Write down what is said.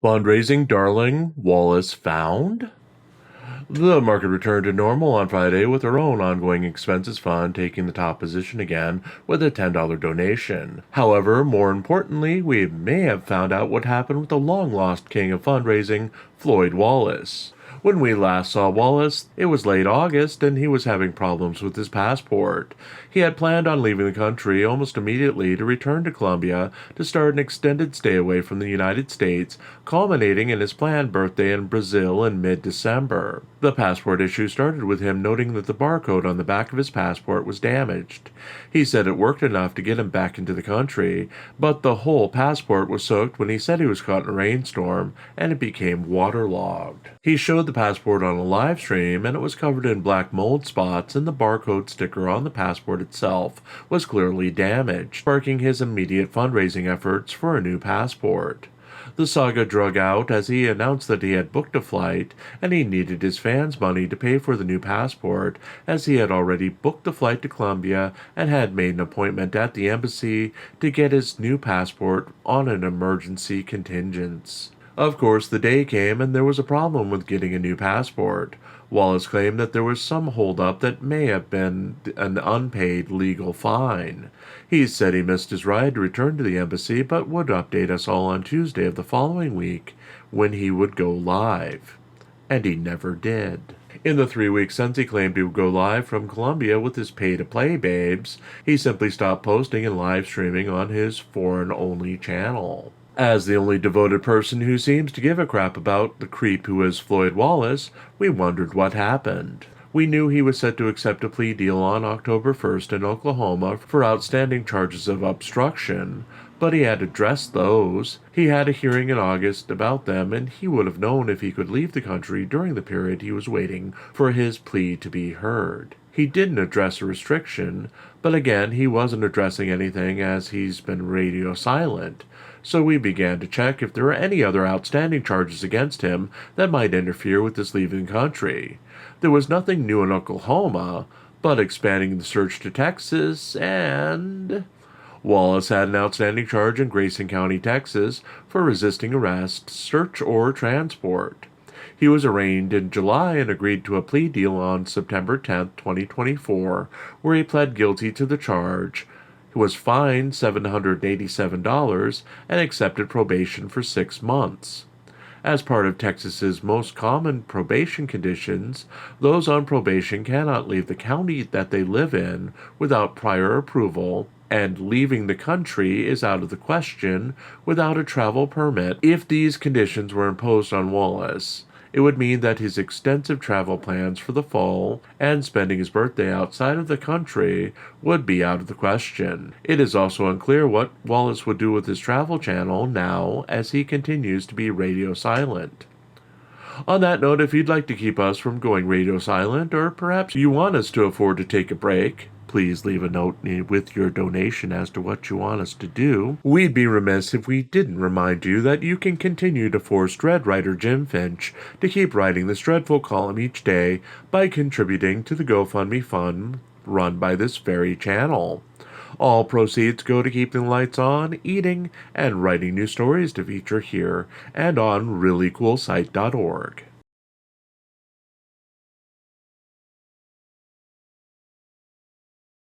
Fundraising darling Wallace found? The market returned to normal on Friday with our own ongoing expenses fund taking the top position again with a $10 donation. However, more importantly, we may have found out what happened with the long-lost king of fundraising, Floyd Wallace. When we last saw Wallace, it was late August and he was having problems with his passport. He had planned on leaving the country almost immediately to return to Colombia to start an extended stay away from the United States, culminating in his planned birthday in Brazil in mid-December. The passport issue started with him noting that the barcode on the back of his passport was damaged. He said it worked enough to get him back into the country, but the whole passport was soaked when he said he was caught in a rainstorm and it became waterlogged. He showed the passport on a live stream and it was covered in black mold spots, and the barcode sticker on the passport itself was clearly damaged, sparking his immediate fundraising efforts for a new passport. The saga drug out as he announced that he had booked a flight and he needed his fans' money to pay for the new passport, as he had already booked the flight to Colombia and had made an appointment at the embassy to get his new passport on an emergency contingent. Of course, the day came and there was a problem with getting a new passport. Wallace claimed that there was some holdup that may have been an unpaid legal fine. He said he missed his ride to return to the embassy but would update us all on Tuesday of the following week when he would go live. And he never did. In the 3 weeks since he claimed he would go live from Colombia with his pay-to-play babes, he simply stopped posting and live streaming on his foreign-only channel. As the only devoted person who seems to give a crap about the creep who is Floyd Wallace, we wondered what happened. We knew he was set to accept a plea deal on October 1st in Oklahoma for outstanding charges of obstruction, but he had addressed those. He had a hearing in August about them, and he would have known if he could leave the country during the period he was waiting for his plea to be heard. He didn't address a restriction, but again, he wasn't addressing anything as he's been radio silent. So we began to check if there were any other outstanding charges against him that might interfere with his leaving the country. There was nothing new in Oklahoma, but expanding the search to Texas, and Wallace had an outstanding charge in Grayson County, Texas, for resisting arrest, search, or transport. He was arraigned in July and agreed to a plea deal on September 10, 2024, where he pled guilty to the charge. He was fined $787 and accepted probation for 6 months. As part of Texas's most common probation conditions, those on probation cannot leave the county that they live in without prior approval, and leaving the country is out of the question without a travel permit. If these conditions were imposed on Wallace, it would mean that his extensive travel plans for the fall and spending his birthday outside of the country would be out of the question. It is also unclear what Wallace would do with his travel channel now as he continues to be radio silent. On that note, if you'd like to keep us from going radio silent, or perhaps you want us to afford to take a break, please leave a note with your donation as to what you want us to do. We'd be remiss if we didn't remind you that you can continue to force Dread writer Jim Finch to keep writing this dreadful column each day by contributing to the GoFundMe fund run by this very channel. All proceeds go to keeping the lights on, eating, and writing new stories to feature here and on ReallyCoolSite.org.